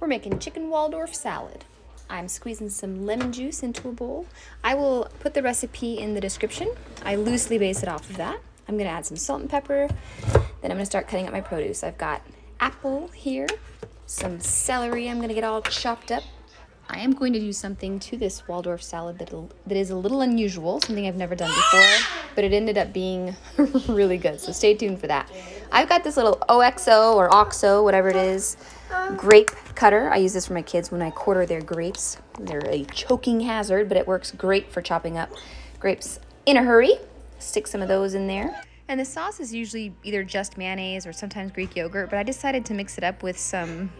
We're making chicken Waldorf salad. I'm squeezing some lemon juice into a bowl. I will put the recipe in the description. I loosely base it off of that. I'm gonna add some salt and pepper. Then I'm gonna start cutting up my produce. I've got apple here, some celery I'm gonna get all chopped up. I am going to do something to this Waldorf salad that is a little unusual, something I've never done before, but it ended up being really good, so stay tuned for that. I've got this little OXO or OXO, whatever it is, grape cutter. I use this for my kids when I quarter their grapes. They're a choking hazard, but it works great for chopping up grapes in a hurry. Stick some of those in there. And the sauce is usually either just mayonnaise or sometimes Greek yogurt, but I decided to mix it up with some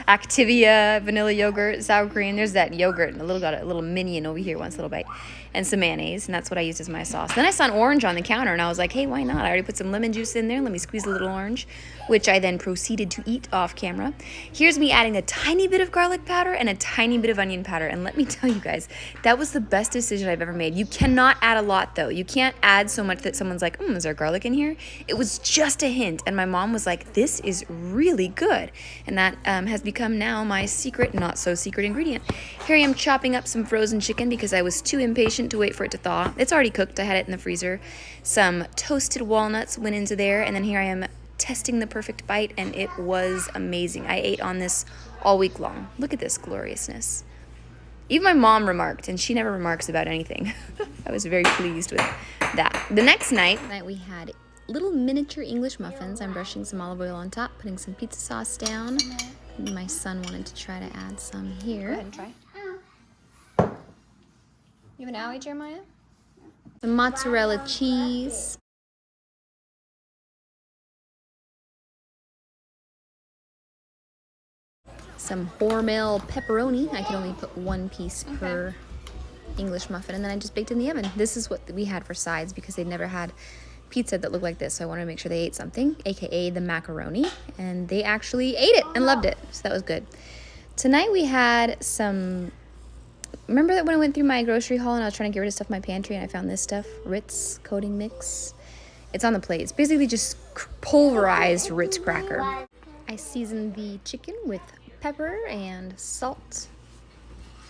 Activia vanilla yogurt, sour cream. There's that yogurt and got a little minion over here, wants a little bite, and some mayonnaise, and that's what I used as my sauce. Then I saw an orange on the counter, and I was like, hey, why not? I already put some lemon juice in there. Let me squeeze a little orange, which I then proceeded to eat off camera. Here's me adding a tiny bit of garlic powder and a tiny bit of onion powder, and let me tell you guys, that was the best decision I've ever made. You cannot add a lot, though. You can't add so much that someone's like, is there garlic in here? It was just a hint, and my mom was like, this is really good, and that has become now my secret, not so secret ingredient. Here I am chopping up some frozen chicken because I was too impatient to wait for it to thaw. It's already cooked. I had it in the freezer. Some toasted walnuts went into there, and then here I am testing the perfect bite, and it was amazing. I ate on this all week long. Look at this gloriousness. Even my mom remarked, and she never remarks about anything. I was very pleased with that. The next night we had little miniature English muffins. I'm brushing some olive oil on top, putting some pizza sauce down. My son wanted to try to add some here. Go ahead and try. You have an owie, Jeremiah? Some mozzarella cheese. Some Hormel pepperoni. I can only put one piece per English muffin, and then I just baked in the oven. This is what we had for sides because they'd never had pizza that looked like this, so I wanted to make sure they ate something, aka the macaroni, and they actually ate it and loved it, so that was good. Tonight we had some, remember that when I went through my grocery haul and I was trying to get rid of stuff in my pantry and I found this stuff, Ritz coating mix? It's on the plate. It's basically just pulverized Ritz cracker. I seasoned the chicken with pepper and salt.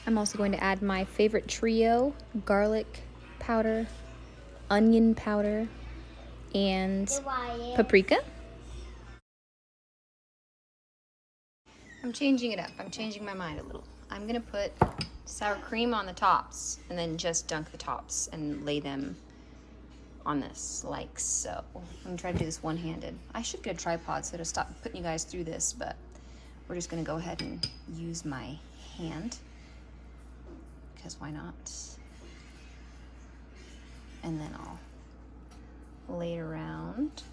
I'm also going to add my favorite trio, garlic powder, onion powder, and paprika. I'm changing it up. I'm changing my mind a little. I'm gonna put sour cream on the tops and then just dunk the tops and lay them on this like so. I'm gonna try to do this one-handed. I should get a tripod so to stop putting you guys through this, but we're just gonna go ahead and use my hand because why not? And then I'll lay it around,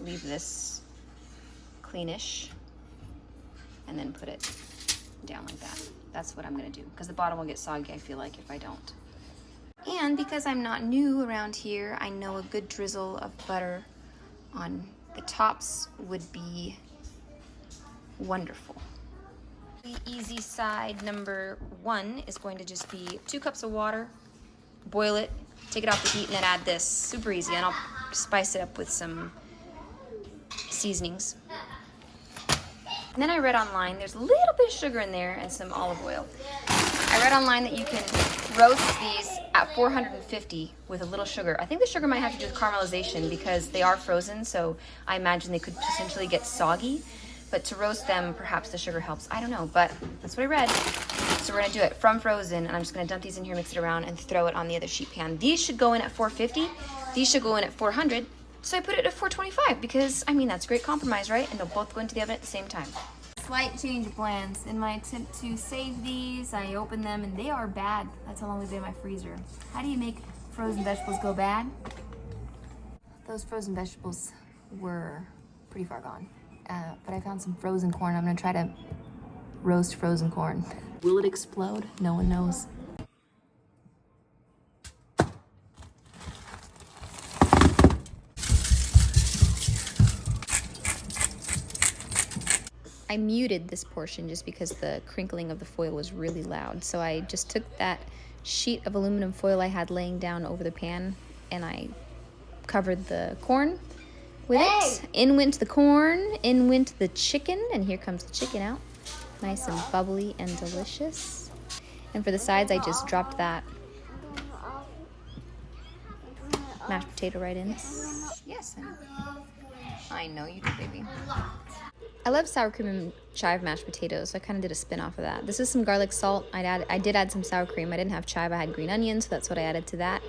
leave this cleanish, and then put it down like that. That's what I'm gonna do, because the bottom will get soggy, I feel like, if I don't. And because I'm not new around here, I know a good drizzle of butter on the tops would be wonderful. The easy side number one is going to just be 2 cups of water, boil it, take it off the heat, and then add this. Super easy, and I'll spice it up with some seasonings. And then I read online, there's a little bit of sugar in there and some olive oil. I read online that you can roast these at 450 with a little sugar. I think the sugar might have to do with caramelization because they are frozen, so I imagine they could potentially get soggy. But to roast them, perhaps the sugar helps. I don't know, but that's what I read. So we're gonna do it from frozen, and I'm just gonna dump these in here, mix it around, and throw it on the other sheet pan. These should go in at 450. These should go in at 400. So I put it at 425 because, I mean, that's a great compromise, right? And they'll both go into the oven at the same time. Slight change of plans. In my attempt to save these, I opened them, and they are bad. That's how long they've been in my freezer. How do you make frozen vegetables go bad? Those frozen vegetables were pretty far gone. But I found some frozen corn. I'm gonna try to roast frozen corn. Will it explode? No one knows. I muted this portion just because the crinkling of the foil was really loud. So I just took that sheet of aluminum foil I had laying down over the pan and I covered the corn with it. In went the corn, in went the chicken, and here comes the chicken out. Nice and bubbly and delicious. And for the sides, I just dropped that mashed potato right in. Yes, I know you do, baby. I love sour cream and chive mashed potatoes, so I kind of did a spin off of that. This is some garlic salt. I did add some sour cream. I didn't have chive, I had green onions, so that's what I added to that.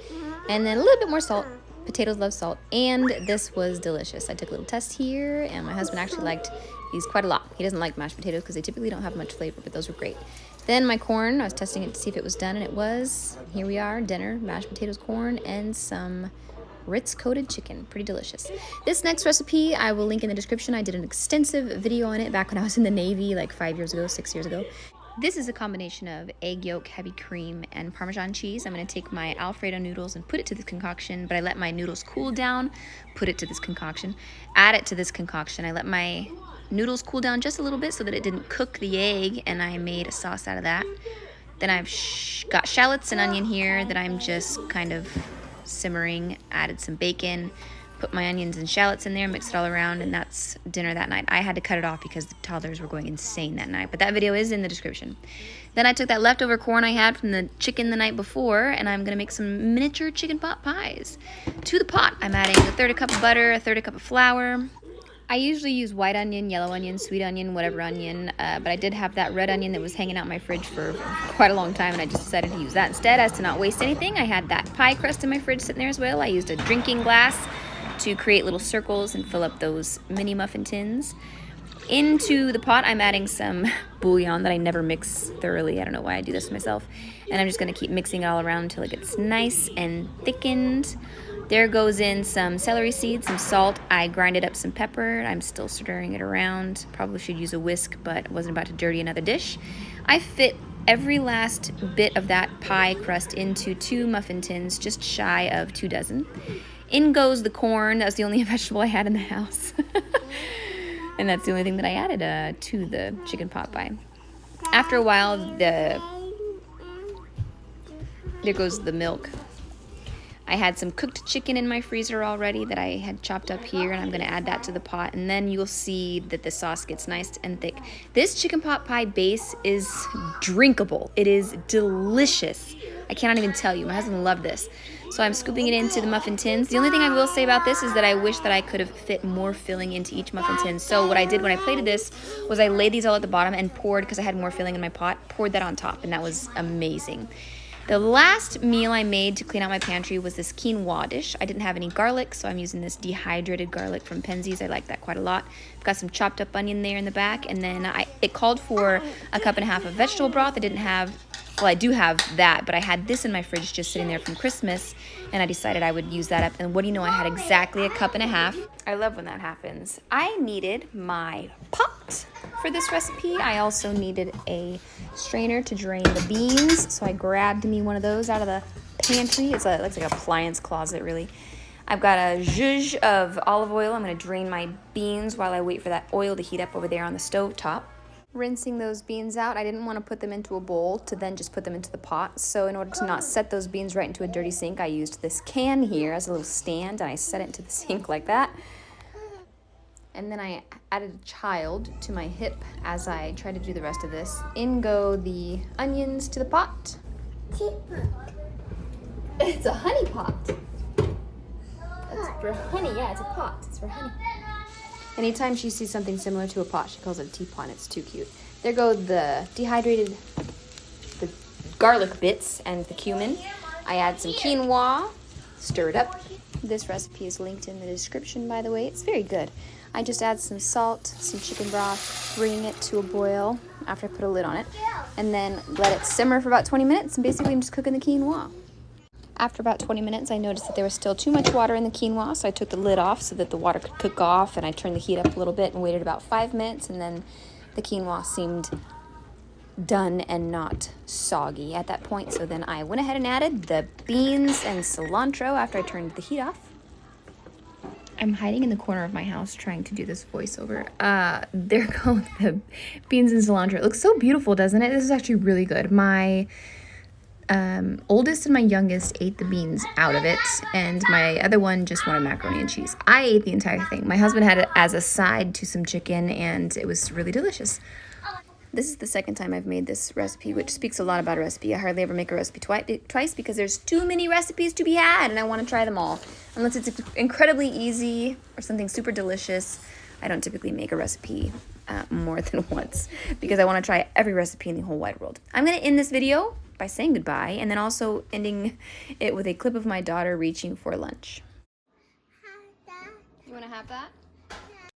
And then a little bit more salt. Potatoes love salt. And this was delicious. I took a little test here, and my husband actually liked these quite a lot. He doesn't like mashed potatoes because they typically don't have much flavor, but those were great. Then my corn, I was testing it to see if it was done, and it was. Here we are, dinner, mashed potatoes, corn, and some Ritz coated chicken. Pretty delicious. This next recipe I will link in the description. I did an extensive video on it back when I was in the Navy like 5 years ago, 6 years ago. This is a combination of egg yolk, heavy cream, and Parmesan cheese. I'm going to take my alfredo noodles and put it to this concoction, but I let my noodles cool down, put it to this concoction, add it to this concoction. I let my noodles cool down just a little bit so that it didn't cook the egg, and I made a sauce out of that. Then I've got shallots and onion here that I'm just kind of simmering, added some bacon, put my onions and shallots in there, mixed it all around, and that's dinner that night. I had to cut it off because the toddlers were going insane that night, but that video is in the description. Then I took that leftover corn I had from the chicken the night before, and I'm gonna make some miniature chicken pot pies. To the pot, I'm adding a third a cup of butter, a third a cup of flour. I usually use white onion, yellow onion, sweet onion, whatever onion, but I did have that red onion that was hanging out in my fridge for quite a long time, and I just decided to use that instead as to not waste anything. I had that pie crust in my fridge sitting there as well. I used a drinking glass to create little circles and fill up those mini muffin tins. Into the pot, I'm adding some bouillon that I never mix thoroughly. I don't know why I do this myself. And I'm just gonna keep mixing it all around until it gets nice and thickened. There goes in some celery seeds, some salt. I grinded up some pepper. I'm still stirring it around. Probably should use a whisk, but I wasn't about to dirty another dish. I fit every last bit of that pie crust into 2 muffin tins, just shy of 2 dozen. In goes the corn. That was the only vegetable I had in the house. And that's the only thing that I added to the chicken pot pie. After a while, there goes the milk. I had some cooked chicken in my freezer already that I had chopped up here, and I'm going to add that to the pot, and then you'll see that the sauce gets nice and thick. This chicken pot pie base is drinkable. It is delicious. I cannot even tell you. My husband loved this. So I'm scooping it into the muffin tins. The only thing I will say about this is that I wish that I could have fit more filling into each muffin tin. So what I did when I plated this was I laid these all at the bottom and poured, because I had more filling in my pot, poured that on top, and that was amazing. The last meal I made to clean out my pantry was this quinoa dish. I didn't have any garlic, so I'm using this dehydrated garlic from Penzi's. I like that quite a lot. I've got some chopped up onion there in the back, and then it called for a cup and a half of vegetable broth. I didn't have, well, I do have that, but I had this in my fridge just sitting there from Christmas, and I decided I would use that up. And what do you know, I had exactly a cup and a half. I love when that happens. I needed my pot for this recipe. I also needed a strainer to drain the beans, so I grabbed me one of those out of the pantry. It looks like a appliance closet, really. I've got a zhuzh of olive oil. I'm going to drain my beans while I wait for that oil to heat up over there on the stove top. Rinsing those beans out, I didn't want to put them into a bowl to then just put them into the pot. So in order to not set those beans right into a dirty sink, I used this can here as a little stand, and I set it into the sink like that. And then I added a child to my hip as I tried to do the rest of this. In go the onions to the pot. It's a honey pot. That's for honey, yeah, it's a pot. It's for honey. Anytime she sees something similar to a pot, she calls it a teapot, and it's too cute. There go the dehydrated, the garlic bits and the cumin. I add some quinoa, stir it up. This recipe is linked in the description, by the way. It's very good. I just add some salt, some chicken broth, bring it to a boil after I put a lid on it, and then let it simmer for about 20 minutes, and basically I'm just cooking the quinoa. After about 20 minutes, I noticed that there was still too much water in the quinoa, so I took the lid off so that the water could cook off, and I turned the heat up a little bit and waited about 5 minutes, and then the quinoa seemed done and not soggy at that point. So then I went ahead and added the beans and cilantro after I turned the heat off. I'm hiding in the corner of my house trying to do this voiceover. There go the beans and cilantro. It looks so beautiful, doesn't it? This is actually really good. My oldest and my youngest ate the beans out of it, and my other one just wanted macaroni and cheese. I ate the entire thing. My husband had it as a side to some chicken, and it was really delicious. This is the second time I've made this recipe, which speaks a lot about a recipe. I hardly ever make a recipe twice because there's too many recipes to be had and I want to try them all. Unless it's incredibly easy or something super delicious, I don't typically make a recipe more than once because I want to try every recipe in the whole wide world. I'm going to end this video by saying goodbye and then also ending it with a clip of my daughter reaching for lunch. You want to have that?